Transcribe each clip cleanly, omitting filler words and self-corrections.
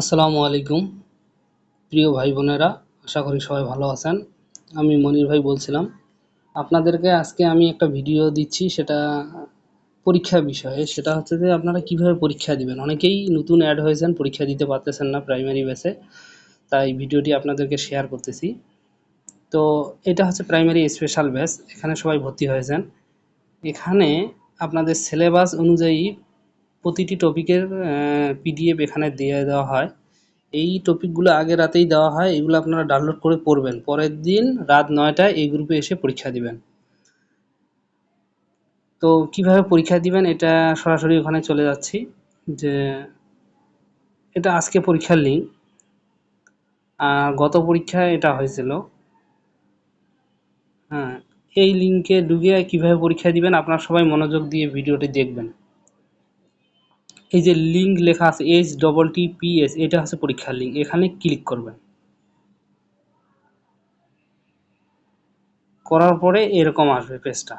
আসসালামু আলাইকুম প্রিয় ভাই বোনেরা, আশা করি সবাই ভালো আছেন। আমি মনির ভাই বলছিলাম। আপনাদেরকে আজকে আমি একটা ভিডিও দিচ্ছি, সেটা পরীক্ষা বিষয়ে। সেটা হচ্ছে যে আপনারা কিভাবে পরীক্ষা দিবেন। অনেকেই নতুন অ্যাড হয়েছেন, পরীক্ষা দিতে পারতেছেন না প্রাইমারি ব্যাচে, তাই ভিডিওটি আপনাদেরকে শেয়ার করতেছি। তো এটা হচ্ছে প্রাইমারি স্পেশাল ব্যাচ, এখানে সবাই ভর্তি হয়েছেন। এখানে আপনাদের সিলেবাস অনুযায়ী প্রতিটি টপিকের পিডিএফ এখানে দিয়ে দেওয়া হয়। এই টপিকগুলো আগে রাতেই দেওয়া হয়, এগুলো আপনারা ডাউনলোড করে পড়বেন, পরের দিন রাত ৯টায় এই গ্রুপে এসে পরীক্ষা দিবেন। তো কিভাবে পরীক্ষা দিবেন এটা সরাসরি ওখানে চলে যাচ্ছি। যে এটা আজকে পরীক্ষার লিঙ্ক, আর গত পরীক্ষায় এটা হয়েছিল। হ্যাঁ, এই লিঙ্কে ঢুকে কিভাবে পরীক্ষা দিবেন আপনারা সবাই মনোযোগ দিয়ে ভিডিওটি দেখবেন। এই যে লিঙ্ক লেখা আছে HTTPS, এটা হচ্ছে পরীক্ষার লিঙ্ক, এখানে ক্লিক করবেন। করার পরে এরকম আসবে পেজটা।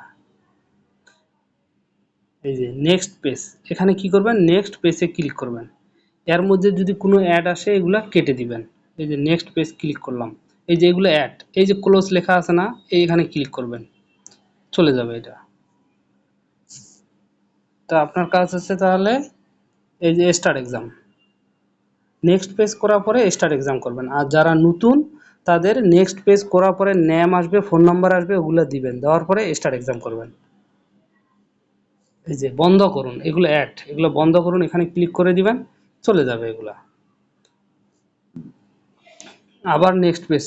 এই যে নেক্সট পেজ, এখানে কি করবেন, নেক্সট পেজে ক্লিক করবেন। এর মধ্যে যদি কোনো অ্যাড আসে এগুলা কেটে দিবেন। এই যে নেক্সট পেজ ক্লিক করলাম, এই যে এগুলো অ্যাড, এই যে ক্লোজ লেখা আছে না, এইখানে ক্লিক করবেন, চলে যাবে এটা। তা আপনার কাজ হচ্ছে তাহলে এই যে স্টার্ট এক্সাম, নেক্সট পেজ করার পরে স্টার্ট এক্সাম করবেন। আর যারা নতুন তাদের নেক্সট পেজ করার পরে নেম আসবে, ফোন নাম্বার আসবে, ওগুলো দিবেন, দেওয়ার পরে স্টার্ট এক্সাম করবেন। এই যে বন্ধ করুন, এগুলো অ্যাড, এগুলো বন্ধ করুন, এখানে ক্লিক করে দিবেন, চলে যাবে এগুলা। আবার নেক্সট পেজ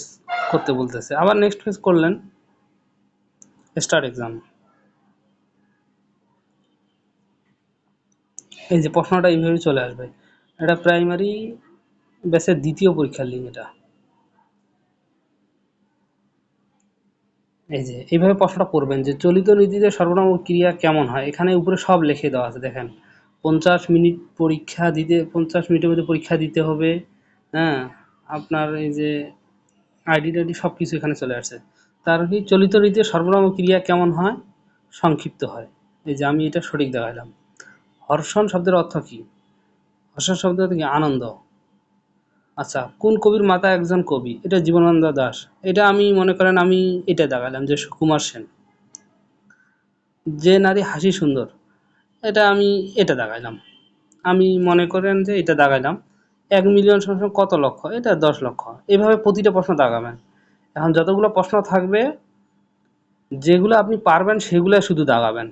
করতে বলতেছে, আবার নেক্সট পেজ করলেন, স্টার্ট এক্সাম। এই যে প্রশ্নটা এইভাবে চলে আসবে। এটা প্রাইমারি ব্যাচের দ্বিতীয় পরীক্ষার লিঙ্ক এটা। এই যে এইভাবে প্রশ্নটা পড়বেন যে চলিত নীতিতে সর্বনাম ক্রিয়া কেমন হয়, এখানে উপরে সব লিখে দেওয়া আছে দেখেন। 50 মিনিট পরীক্ষা দিতে, 50 মিনিটের মধ্যে পরীক্ষা দিতে হবে। হ্যাঁ, আপনার এই যে আইডি টাইডি সব কিছু এখানে চলে আসছে। তার কি চলিত নীতিতে সর্বনাম ক্রিয়া কেমন হয়, সংক্ষিপ্ত হয়। এই যে আমি এটা সঠিক দেখাইলাম। হর্ষণ শব্দের অর্থ কি? হর্ষণ শব্দের অর্থ কি? আনন্দ। আচ্ছা, কোন কবির মাতা একজন কবি? এটা জীবনানন্দ দাশ। এটা আমি মনে করেন আমি এটা দেখালাম যে সুকুমার সেন। যে নারী হাসি সুন্দর, এটা আমি এটা দেখাইলাম। আমি মনে করেন যে এটা দাগাইলাম। ১ মিলিয়ন সমান কত লক্ষ? এটা ১০ লক্ষ। এভাবে প্রতিটা প্রশ্ন দাগাবেন। এখন যতগুলো প্রশ্ন থাকবে, যেগুলো আপনি পারবেন সেগুলো শুধু দাগাবেন।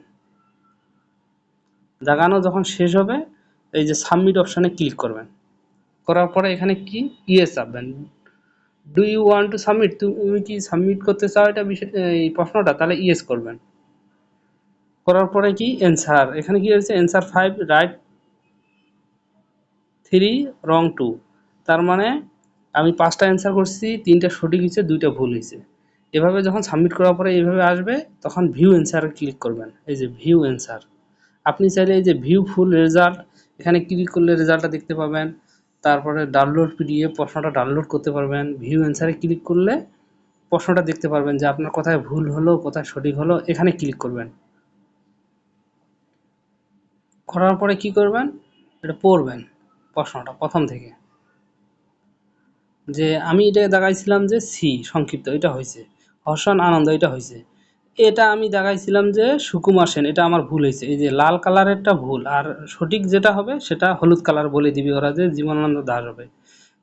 দাগানো যখন শেষ হবে, এই যে সাবমিট অপশানে ক্লিক করবেন। করার পরে এখানে কি ইয়েস চাপবেন। Do you want to submit, তুমি কি সাবমিট করতে চাও এটা বিষয়, এই প্রশ্নটা, তাহলে ইয়েস করবেন। করার পরে কি অ্যান্সার, এখানে কি হচ্ছে অ্যান্সার 5 রাইট 3 রং 2। তার মানে আমি 5টা অ্যান্সার করছি, 3টা সঠিক হয়েছে, 2টা ভুল হয়েছে। এভাবে যখন সাবমিট করার পরে এইভাবে আসবে, তখন ভিউ অ্যান্সারে ক্লিক করবেন। এই যে ভিউ অ্যান্সার, আপনি চাইলে এই যে ভিউ ফুল রেজাল্ট, এখানে ক্লিক করলে রেজাল্টটা দেখতে পাবেন। তারপরে ডাউনলোড পিডিএফ, প্রশ্নটা ডাউনলোড করতে পারবেন। ভিউ অ্যান্সারে ক্লিক করলে প্রশ্নটা দেখতে পারবেন যে আপনার কোথায় ভুল হলো, কোথায় সঠিক হলো, এখানে ক্লিক করবেন। করার পরে কি করবেন, এটা পড়বেন প্রশ্নটা প্রথম থেকে। যে আমি এটা দেখাইছিলাম যে সি সংক্ষিপ্ত, এটা হয়েছে। হর্ষণ আনন্দ, এটা হয়েছে। এটা আমি দেখাইছিলাম যে সুকুমার সেন, এটা আমার ভুল হয়েছে। এই যে লাল কালারেরটা ভুল, আর সঠিক যেটা হবে সেটা হলুদ কালার বলে দিবি ওরা, যে জীবনানন্দ দাস হবে।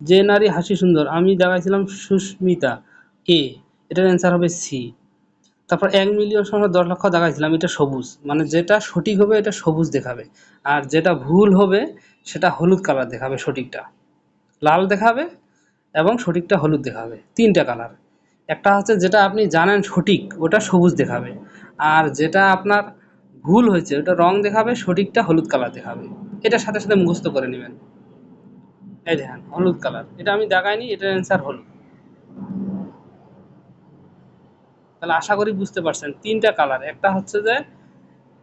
যে নারী হাসি সুন্দর, আমি দেখাইছিলাম সুস্মিতা, এ, এটার অ্যান্সার হবে সি। তারপর ১ মিলিয়ন সমান ১০ লক্ষ দেখাইছিলাম, এটা সবুজ, মানে যেটা সঠিক হবে এটা সবুজ দেখাবে, আর যেটা ভুল হবে সেটা হলুদ কালার দেখাবে, সঠিকটা লাল দেখাবে এবং সঠিকটা হলুদ দেখাবে। 3টা কালার। একটা হচ্ছে যেটা আপনি জানেন সঠিক, ওটা সবুজ দেখাবে, আর যেটা আপনার ভুল হয়েছে ওটা রং দেখাবে, সঠিকটা হলুদ কালার দেখাবে। এটার সাথে সাথে মুখস্থ করে নেবেন। এই দেখেন হলুদ কালার, এটা আমি দেখাইনি, এটার অ্যান্সার হলুদ। তাহলে আশা করি বুঝতে পারছেন 3টা কালার। একটা হচ্ছে যে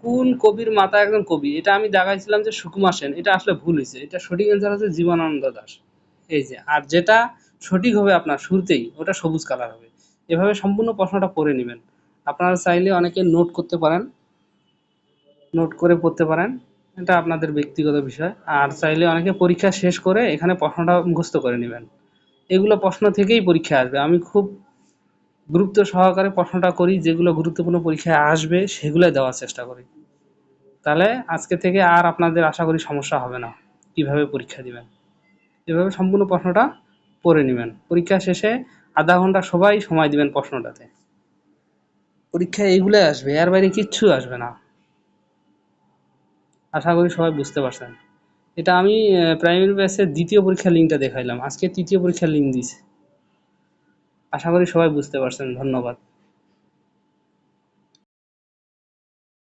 কোন কবির মাতা একজন কবি, এটা আমি দেখাইছিলাম যে সুকুমার সেন, এটা আসলে ভুল হয়েছে, এটা সঠিক অ্যান্সার হচ্ছে জীবনানন্দ দাশ। এই যে, আর যেটা সঠিক হবে আপনার শুরুতেই, ওটা সবুজ কালার হবে। এভাবে সম্পূর্ণ প্রশ্নটা পড়ে নেবেন। আপনারা চাইলে অনেকে নোট করতে পারেন, নোট করে পড়তে পারেন। এটা আপনাদের ব্যক্তিগত বিষয়। আর চাইলে অনেকে পরীক্ষা শেষ করে এখানে প্রশ্নটা মুখস্থ করে নেবেন। এগুলো প্রশ্ন থেকেই পরীক্ষায় আসবে। আমি খুব গুরুত্ব সহকারে প্রশ্নটা করি, যেগুলো গুরুত্বপূর্ণ পরীক্ষায় আসবে সেগুলো দেওয়ার চেষ্টা করি। তাহলে আজকে থেকে আর আপনাদের আশা করি সমস্যা হবে না কিভাবে পরীক্ষা দিবেন। এভাবে সম্পূর্ণ প্রশ্নটা পড়ে নেবেন। পরীক্ষা শেষে আধা ঘন্টা সবাই সময় দিবেন প্রশ্নটাতে। পরীক্ষায় এইগুলোই আসবে, এর বাইরে কিচ্ছু আসবে না। আশা করি সবাই বুঝতে পারছেন। এটা আমি প্রাইমারি ব্যাচের দ্বিতীয় পরীক্ষার লিঙ্কটা দেখাইলাম, আজকে তৃতীয় পরীক্ষার লিঙ্ক দিয়েছি। আশা করি সবাই বুঝতে পারছেন। ধন্যবাদ।